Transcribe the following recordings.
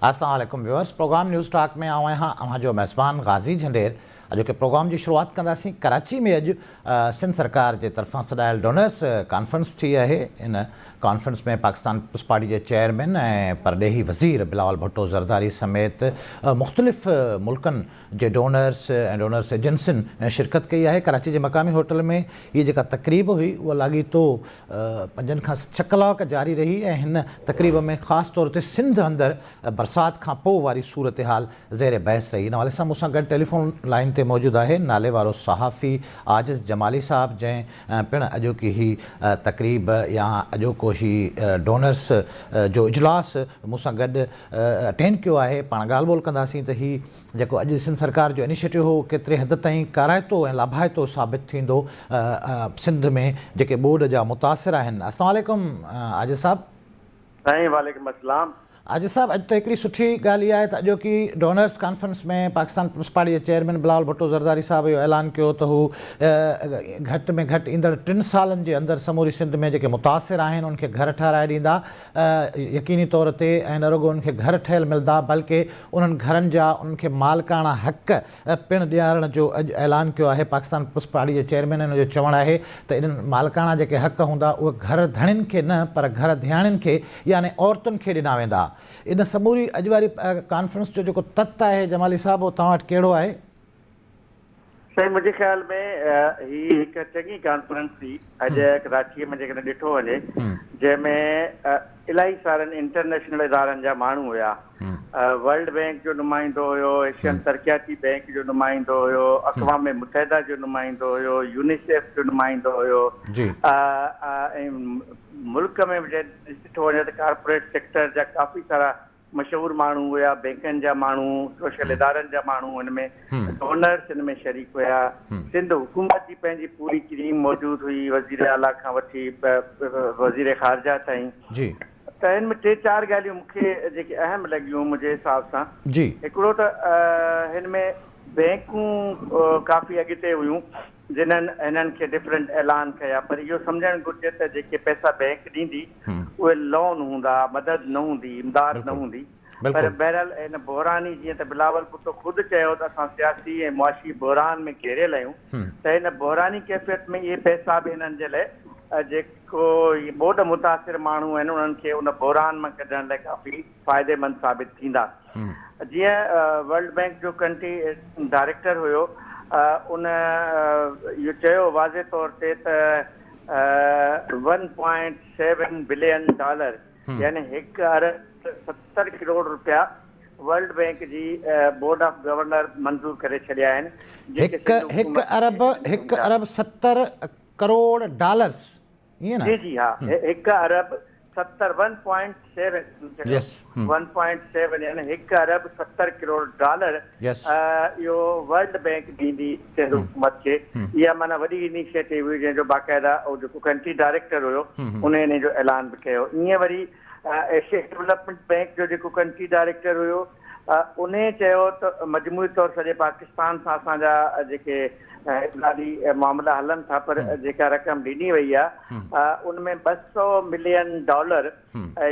अस्सलाम वालेकुम viewers, programme news talk में आऊं आहियां अव्हां जो मेज़बान गाज़ी झंडेर। अॼु के प्रोग्राम की शुरुआत कंदासीं। कराची में अॼु सिंध सरकार के तरफां सॾायल डोनर्स कॉन्फ्रेंस थी है। इन कॉन्फ्रेंस में पाकिस्तान पीपल्स पार्टी के चेयरमैन ऐं परॾेही वज़ीर बिलावल भुट्टो ज़रदारी समेत मुख़्तलिफ़ मुल्कनि के डोनर्स ऐं डोनर्स एजेंसियुनि शिरकत कई है। कराची के मकामी होटल में ये जेका तकरीब हुई उहा लाॻीतो 5 खां 6 कलाक जारी रही ऐं हिन तकरीब में ख़ासि तौर ते सिंध अंदरि बरसात खां पोइ वारी सूरत हाल ज़ेर बहस रही। इन हवाले सां मूंसां गॾु टेलीफोन लाइन ते मौजूदु आहे नाले वारो सहाफ़ी आजिज़ जमाली साहब, जंहिं पिणु अॼोकी ही तकरीब या अॼोको ही डोनर्स जो इजलास मूंसां गॾु अटेंड कियो आहे। पाण ॻाल्हि ॿोल कंदासीं त ही जेको अॼु सिंध सरकार जो इनिशिएटिव हो केतिरे हद ताईं काराइतो ऐं लाभाइतो साबित थींदो सिंध में जेके ॿोॾ जा मुतासिर आहिनि। अस्सलाम वालेकुम आजिज़ साहब। साईं वालेकुम अस्सलाम। आजिज़ साहब, अॼु त हिकिड़ी सुठी ॻाल्हि इहा आहे त अॼोकी डोनर्स कॉन्फ्रेंस में पाकिस्तान पीपल्स पार्टी जे चेयरमैन बिलावल भुट्टो ज़रदारी साहब इहो ऐलान कियो त हू घटि में घटि ईंदड़ 3 सालनि जे अंदरि समूरी सिंध में जेके मुतासिर आहिनि उनखे घर ठाराए ॾींदा। यकीनी तौर ते ऐं न रुॻो उनखे घर ठहियल मिलंदा बल्कि उन्हनि घरनि जा उनखे मालिकाना हक़ पिणु ॾियारण जो अॼु ऐलान कियो आहे। पाकिस्तान पीपल्स पार्टी जे चेयरमैन जो चवणु आहे त इन्हनि मालिकाना जेके हक़ हूंदा उहे घर धणियुनि खे न पर घर धियाणियुनि खे यानी औरतुनि खे ॾिना वेंदा। इन समूरी अॼु वारी कॉन्फ्रेंस जो जेको तत्व आहे जमाली साहब वो तव्हां वटि कहिड़ो आहे? साईं मुंहिंजे ख़्याल में ही हिकु चङी कॉन्फ्रेंस थी अॼु कराचीअ में जेकॾहिं ॾिठो वञे, जंहिंमें इलाही सारनि इंटरनेशनल इदारनि जा माण्हू हुया। वर्ल्ड बैंक जो नुमाइंदो हुयो, एशियन तरक़ियाती बैंक जो नुमाइंदो हुयो, अक़वाम मुतहदा जो नुमाइंदो हुयो, यूनिसेफ जो नुमाइंदो हुयो। मुल्क में ॾिठो वञे त कॉर्पोरेट सेक्टर जा काफ़ी सारा मशहूर माण्हू हुया, बैंकनि जा माण्हू, सोशल इदारनि जा माण्हू, हिनमें डोनर्स हिन में शरीक हुया। सिंध हुकूमत जी पंहिंजी पूरी टीम मौजूदु हुई, वज़ीर आला खां वठी वज़ीर ख़ारजा ताईं। त हिन में 3-4 ॻाल्हियूं मूंखे जेके अहम लॻियूं मुंहिंजे हिसाब सां। हिकिड़ो त हिन में बैंकूं काफ़ी अॻिते हुयूं जिन्हनि हिननि खे डिफरेंट ऐलान कया, पर इहो सम्झणु घुरिजे त जेके पैसा बैंक ॾींदी उहे लोन हूंदा, मदद न हूंदी, इमदाद न हूंदी। पर बहरहाल हिन बहरानी जीअं त बिलावल भुट्टो ख़ुदि चयो त असां सियासी ऐं मुआशी बहरान में घेरियल आहियूं, त हिन बहरानी कैफ़ियत में इहे पैसा बि हिननि जे लाइ जेको ॿोॾ मुतासिर माण्हू आहिनि उन्हनि खे उन बहरान मां कढण लाइ काफ़ी फ़ाइदेमंद साबित थींदा। जीअं वर्ल्ड बैंक जो कंट्री डायरेक्टर हुयो, उन इहो चयो वाज़े तौर ते त 1.7 बिलियन डॉलर यानी 1 अरब 70 करोड़ रुपया वर्ल्ड बैंक जी बोर्ड ऑफ गवर्नर मंजूर करे छॾिया आहिनि। 1 अरब 70 करोड़ डॉलर्स, ईअं न? जी हाँ, 1 अरब 70 1.7 यानी 1 अरब 70 करोड़ डॉलर इहो वर्ल्ड बैंक ॾींदी सिंध हुकूमत खे। इहा माना वॾी इनिशिएटिव हुई जंहिंजो बाक़ाइदा जेको कंट्री डायरेक्टर हुयो उन इन जो ऐलान बि कयो। ईअं वरी एशिया डेवलपमेंट बैंक जो जेको कंट्री डायरेक्टर हुयो उन चयो त मजमूई तौर सॼे पाकिस्तान सां असांजा जेके इक़्तिसादी मामला हलनि था, पर जेका रक़म ॾिनी वई आहे उनमें 200 मिलियन डॉलर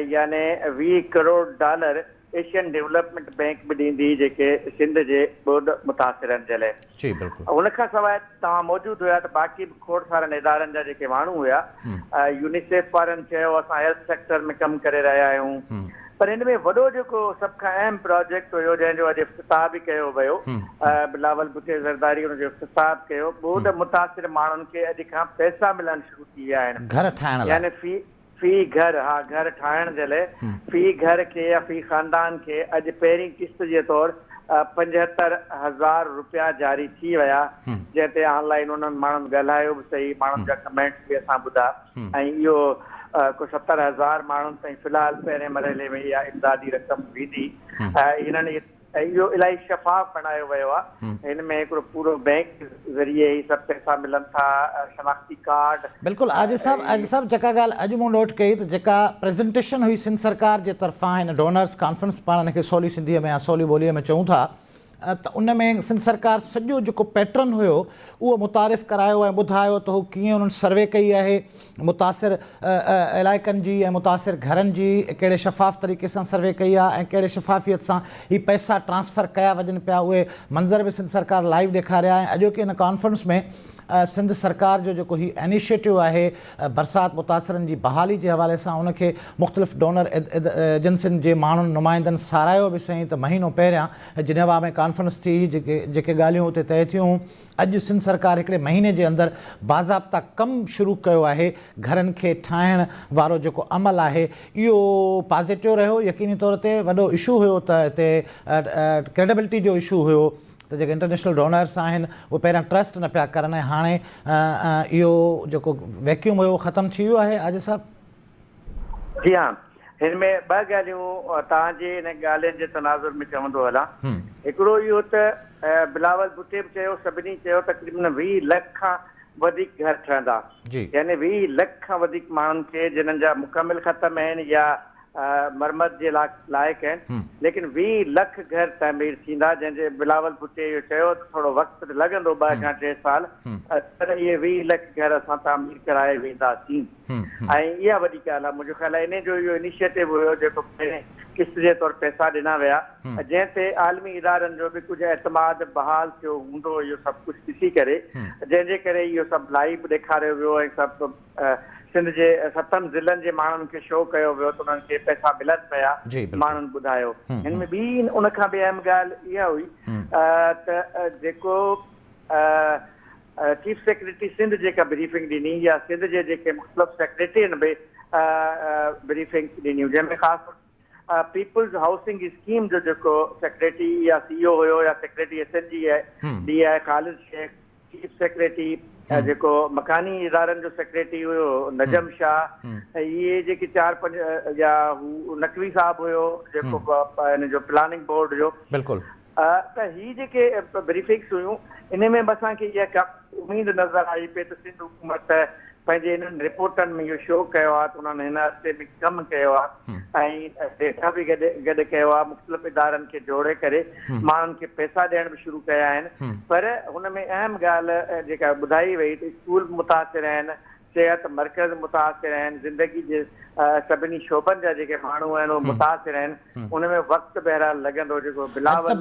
यानी 20 crore dollar Asian development bank बि ॾींदी जेके सिंध जे ॿोॾ मुतासिरनि जे लाइ। उनखां सवाइ तव्हां मौजूदु हुया त बाक़ी बि खोड़ सारनि इदारनि जा जेके माण्हू हुया। यूनिसेफ वारनि चयो असां हेल्थ सेक्टर में कमु करे रहिया आहियूं, पर हिन में वॾो जेको सभ खां अहम प्रोजेक्ट हुयो जंहिंजो अॼु इफ़्तिताह बि कयो वियो, बिलावल भुट्टो ज़रदारी हुनजो इफ़्तिताह कयो। ॿोॾ मुतासिर माण्हुनि खे अॼु खां पैसा मिलणु शुरू थी विया आहिनि, घर ठाहिण यानी फी घर, हा घर ठाहिण जे लाइ फी घर खे या फी ख़ानदान खे अॼु पहिरीं किस्त जे तौरु 75,000 रुपया जारी थी विया, जंहिं ते ऑनलाइन उन्हनि माण्हुनि ॻाल्हायो बि सही, माण्हुनि जा कमेंट्स बि असां ॿुधा। ऐं इहो को 70,000 माण्हुनि ताईं फ़िलहाल पहिरें मरहले में इहा इमदादी रक़म वेंदी। हिननि इहो इलाही शफ़ाफ़ बणायो वियो आहे। हिन में हिकिड़ो पूरो बैंक ज़रिए ई सभु पैसा मिलनि था, शनाख्ती कार्ड। बिल्कुलु आजिज़ साहब जेका ॻाल्हि अॼु मूं नोट कई त जेका प्रेज़ेंटेशन हुई सिंध सरकार जे तरफ़ां हिन डोनर्स कॉन्फ्रेंस, पाण हिनखे सवली सिंधीअ में या सवली ॿोलीअ में चऊं था, त उन में सिंध सरकार सॼो जेको पैटर्न हुयो उहो मुतारिफ़ करायो ऐं ॿुधायो त हू कीअं उन्हनि सर्वे कई आहे मुतासिर इलाइक़नि जी ऐं मुतासिर घरनि जी कहिड़े शफ़ाफ़ तरीक़े सां सर्वे कई आहे ऐं कहिड़े शफ़ाफ़ियत सां ही पैसा ट्रांसफ़र कया वञनि पिया उहे मंज़र बि सिंध सरकार लाइव ॾेखारिया ऐं अॼोके हिन कॉन्फ्रेंस में सिंध सरकार जो जेको ही इनिशिएटिव आहे बरसाति मुतासिरनि जी बहाली जे हवाले सां उनखे मुख़्तलिफ़ डोनर एजेंसियुनि जे माण्हुनि नुमाइंदनि सारायो बि सही त महीनो पहिरियां जिनेवा में कॉन्फ्रेंस थी जेके ॻाल्हियूं हुते तय थियूं अॼु सिंध सरकार हिकिड़े महीने जे अंदरि बाज़ाब्ता कमु शुरू कयो आहे घरनि खे ठाहिण वारो जेको अमल आहे इहो पॉज़िटिव रहियो यकीनी तौर ते वॾो इशू हुयो त हिते क्रेडिबिलिटी जो इशू हुयो त जेके इंटरनेशनल डोनर्स आहिनि उहे पहिरियां ट्रस्ट न पिया करनि ऐं हाणे इहो जेको वैक्यूम हुयो ख़तमु थी वियो आहे आजिज़ साहब जी हा हिन में ॿ ॻाल्हियूं तव्हांजे हिन ॻाल्हियुनि जे तनाज़ुर में चवंदो हलां हिकिड़ो इहो त बिलावल भुट्टे बि चयो सभिनी चयो तक़रीबन 20 लख खां वधीक घर ठहंदा यानी 20 लख खां वधीक माण्हुनि खे जिन्हनि जा मुकमिल ख़तम आहिनि या मरमत जे लाइक़ु आहिनि लेकिन 20 लख घर तमीर थींदा जंहिंजे बिलावल भुट्टे इहो चयो त थोरो वक़्तु लॻंदो 2 खां 3 साल पर इहे 20 लख घर असां तामीर कराए वेंदासीं ऐं इहा वॾी ॻाल्हि आहे मुंहिंजो ख़्यालु आहे इन जो इहो इनिशिएटिव हुयो जेको किस्त जे तौरु पैसा ॾिना विया जंहिं ते आलमी इदारनि जो बि कुझु एतमाद बहाल थियो हूंदो इहो सभु कुझु ॾिसी करे जंहिंजे करे इहो सभु लाइव ॾेखारियो वियो ऐं सभु सिंध जे 7 ज़िलनि जे माण्हुनि खे शो कयो वियो त उन्हनि खे पैसा मिलनि पिया माण्हुनि ॿुधायो हिन में ॿी उन खां बि अहम ॻाल्हि इहा हुई त जेको चीफ सेक्रेटरी सिंध जेका ब्रीफिंग ॾिनी या सिंध जे जेके मुख़्तलिफ़ सेक्रेटरी आहिनि बि ब्रीफिंग ॾिनियूं जंहिंमें ख़ासि पीपल्स हाउसिंग स्कीम जो जेको सेक्रेटरी या CEO हुयो या सेक्रेटरी SNG आहे ख़ालिद शेख चीफ सेक्रेटरी जेको मकानी इदारनि जो सेक्रेटरी हुयो नजम शाह इहे जेके 4-5 या हू नकवी साहब हुयो जेको हिन जो प्लानिंग बोर्ड जो बिल्कुलु त ही जेके ब्रीफिंग्स हुयूं इन में बि असांखे इहा उमेद नज़र आई पई त सिंध हुकूमत पंहिंजे हिननि रिपोर्टनि में इहो शो कयो आहे त उन्हनि हिन हफ़्ते में कमु कयो आहे ऐं डेटा बि गॾु कयो आहे मुख़्तलिफ़ इदारनि खे जोड़े करे माण्हुनि खे पैसा ॾियण बि शुरू कया आहिनि पर हुन में अहम ॻाल्हि जेका ॿुधाई वई त स्कूल मुतासिर आहिनि सिहत मर्कज़ मुतासिर आहिनि ज़िंदगी जे सभिनी शोबनि जा जेके माण्हू आहिनि उहे मुतासिर आहिनि उन में वक़्तु बहरहाल लॻंदो जेको बिलावल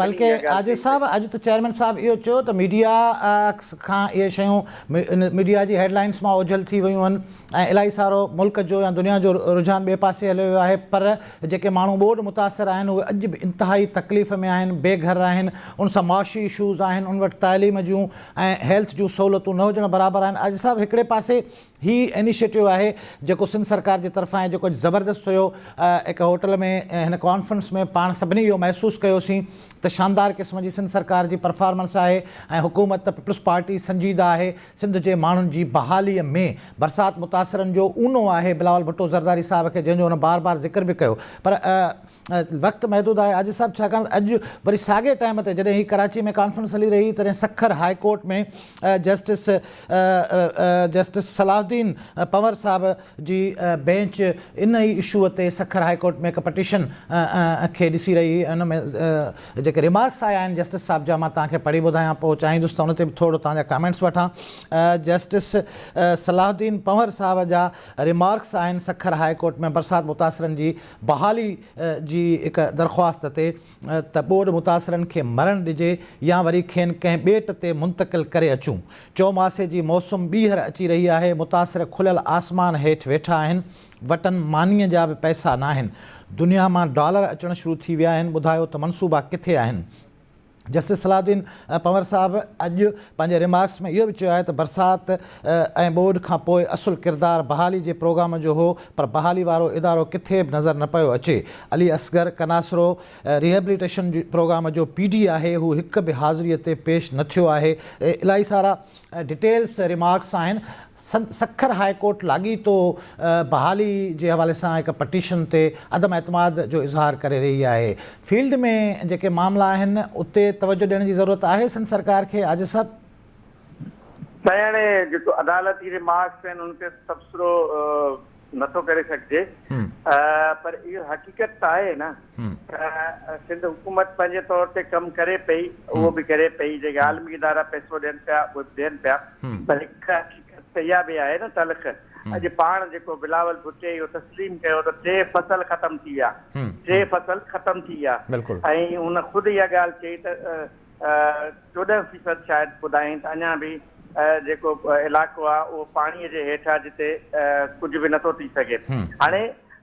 बल्कि आजिज़ साहब अॼु त चेयरमैन साहब इहो चयो त मीडिया खां इहे शयूं मीडिया जी हेडलाइंस मां ओझल थी वियूं आहिनि ऐं इलाही सारो मुल्क जो या दुनिया जो रुझान ॿिए पासे हलियो वियो आहे पर जेके माण्हू ॿोॾि मुतासिर आहिनि उहे अॼु बि इंतिहाई तकलीफ़ में आहिनि बेघर आहिनि उन सां मुआशी इशूज़ आहिनि उन वटि तालीम जूं ऐं हेल्थ जूं सहूलियतूं न हुजण बराबरि आहिनि आजिज़ साहब हिकिड़े पासे ही इनिशिएटिव आहे जेको सिंध सरकार जे तरफ़ां आहे जेको ज़बरदस्त हुयो हिकु होटल में हिन कॉन्फ्रेंस में पाण सभिनी इहो महसूसु कयोसीं त शानदार क़िस्म जी सिंध सरकार जी परफॉर्मेंस आहे ऐं हुकूमत पीपल्स पार्टी संजीदा आहे सिंध जे माण्हुनि जी बहालीअ में बरसाति मुतासिरनि जो ऊनो आहे बिलावल भुट्टो ज़रदारी साहब खे जंहिंजो हुन बार बार ज़िक्र बि कयो पर वक़्तु महदूद आहे आजिज़ साहब छाकाणि अॼु वरी साॻे टाइम ते जॾहिं ही कराची में कॉन्फ्रेंस हली रही तॾहिं सखर हाई कोर्ट में जस्टिस सलाहुद्दीन पंवर साहब जी बेंच इन ई इशूअ ते सखर हाई कोर्ट में हिकु पटिशन खे ॾिसी रही हुन में जेके रिमार्क्स आया आहिनि जस्टिस साहब जा मां तव्हांखे पढ़ी ॿुधायां पोइ चाहींदुसि त हुन ते बि थोरो तव्हांजा कमेंट्स वठां जस्टिस सलाहुद्दीन पंवर साहब जा रिमार्क्स आहिनि सखर हाई कोर्ट में बरसाति मुतासिरनि जी बहाली जी हिकु दरख़्वास्त ते त ॿोॾि मुतासिरनि खे मरण ॾिजे या वरी खेनि कंहिं ॿेट ते मुंतक़िल करे अचूं चौमासे जी मौसम ॿीहर अची रही आहे मुतासिर खुलियल आसमान हेठि वेठा आहिनि वटनि मानीअ जा बि पैसा न आहिनि दुनिया मां डॉलर अचणु शुरू थी विया आहिनि ॿुधायो त मनसूबा किथे आहिनि जस्टिस सलाहुद्दीन पंवर साहब अॼु पंहिंजे रिमार्क्स में इहो बि चयो आहे त बरसाति ऐं ॿोॾि खां पोइ असुलु किरदारु बहाली जे प्रोग्राम जो हो पर बहाली वारो इदारो किथे बि नज़र न पियो अचे अली असगर कनासरो रिहेबिलिटेशन जी प्रोग्राम जो PD आहे हू हिकु बि हाज़िरीअ ते पेश न थियो आहे इलाही सारा डिटेल्स रिमार्क्स आहिनि सखर हाई कोर्ट लाॻीतो बहाली जे हवाले सां हिकु पटिशन ते अदम एतमाद जो इज़हार करे रही आहे फील्ड में जेके मामला आहिनि उते तवजो ॾियण जी ज़रूरत आहे सिंध सरकार खे आज सभु हाणे जेको अदालती रिमार्क्स आहिनि उन ते तबसरो नथो करे सघिजे पर इहो हक़ीक़त त आहे न सिंध हुकूमत पंहिंजे तौर ते कमु करे पई उहो बि करे पई जेके आलमी इदारा पैसो ॾियनि पिया उहे बि ॾियनि पिया पर हिकु हक़ीक़त त इहा बि आहे न तलख़ अॼु पाण जेको बिलावल भुट्टे इहो तस्लीम कयो त 3 फसल ख़तम थी विया 3 फसल ख़तम थी विया ऐं हुन ख़ुदि इहा ॻाल्हि चई त 14% शायदि ॿुधाईं त अञा बि जेको इलाइक़ो आहे उहो पाणीअ जे हेठां जिते कुझु बि नथो थी सघे हाणे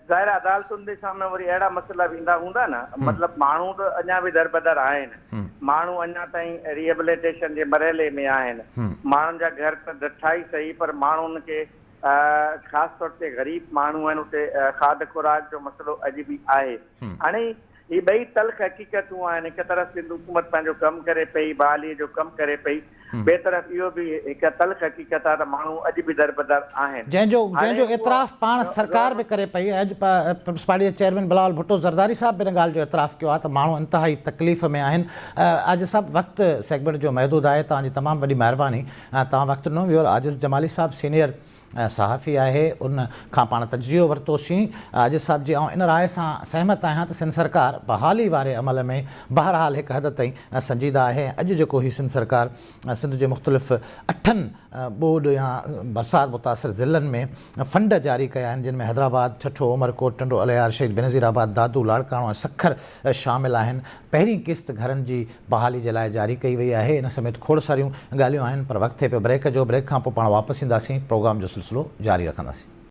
ज़ाहिर अदालतुनि जे साम्हूं वरी अहिड़ा मसइला बि ईंदा हूंदा न मतिलबु माण्हू त अञा बि दरबदर आहिनि माण्हू अञा ताईं रिहेबिलिटेशन जे मरहले में आहिनि माण्हुनि जा घर त ॾिठा ई सही पर माण्हुनि खे ख़ासि तौर ते ग़रीब माण्हू आहिनि उते खाद खुराक जो मसइलो अॼु बि आहे हाणे ही ॿई तल्ख़ हक़ीक़तूं आहिनि हिकु तरफ़ सिंध हुकूमत पंहिंजो कमु करे पई बहालीअ जो कमु करे पई ॿिए तरफ़ इहो बि हिकु तल्ख़ हक़ीक़त आहे त माण्हू अॼु बि दरबदर आहिनि जंहिंजो एतिराफ़ पाण सरकार बि करे पई अॼु पीपल्स पार्टी जे चेयरमैन बिलावल भुट्टो ज़रदारी साहब बि हिन ॻाल्हि जो एतिराफ़ कयो आहे त माण्हू इंतिहाई तकलीफ़ में आहिनि अॼु सभु वक़्तु सेगमेंट जो महदूद आहे तव्हांजी तमामु वॾी महिरबानी तव्हां वक़्तु ॾिनो वियो आजिज़ जमाली साहब सीनियर सहाफ़ी आहे उन खां पाण तजियो वरितोसीं आजिज़ साहब जी ऐं इन राय सां सहमत आहियां त सिंध सरकार बहाली वारे अमल में बहरहाल हिकु हद ताईं संजीदा आहे अॼु जेको ही सिंध सरकार सिंध जे मुख़्तलिफ़ 8 ॿोॾ या बरसाति मुतासिर ज़िलनि में फंड जारी कया आहिनि जिन में हैदराबाद छठो उमरकोट टंडो अलियार शहीद बेनज़ीराबाद दादू लाड़काणो ऐं सखर शामिल आहिनि पहिरीं किस्त घरनि जी बहाली जे लाइ जारी कई वई आहे इन समेत खोड़ सारियूं ॻाल्हियूं आहिनि पर वक़्तु थिए पियो ब्रेक जो ब्रेक खां पोइ पाण वापसि ईंदासीं प्रोग्राम जो सिलसिलो जारी रखंदासीं।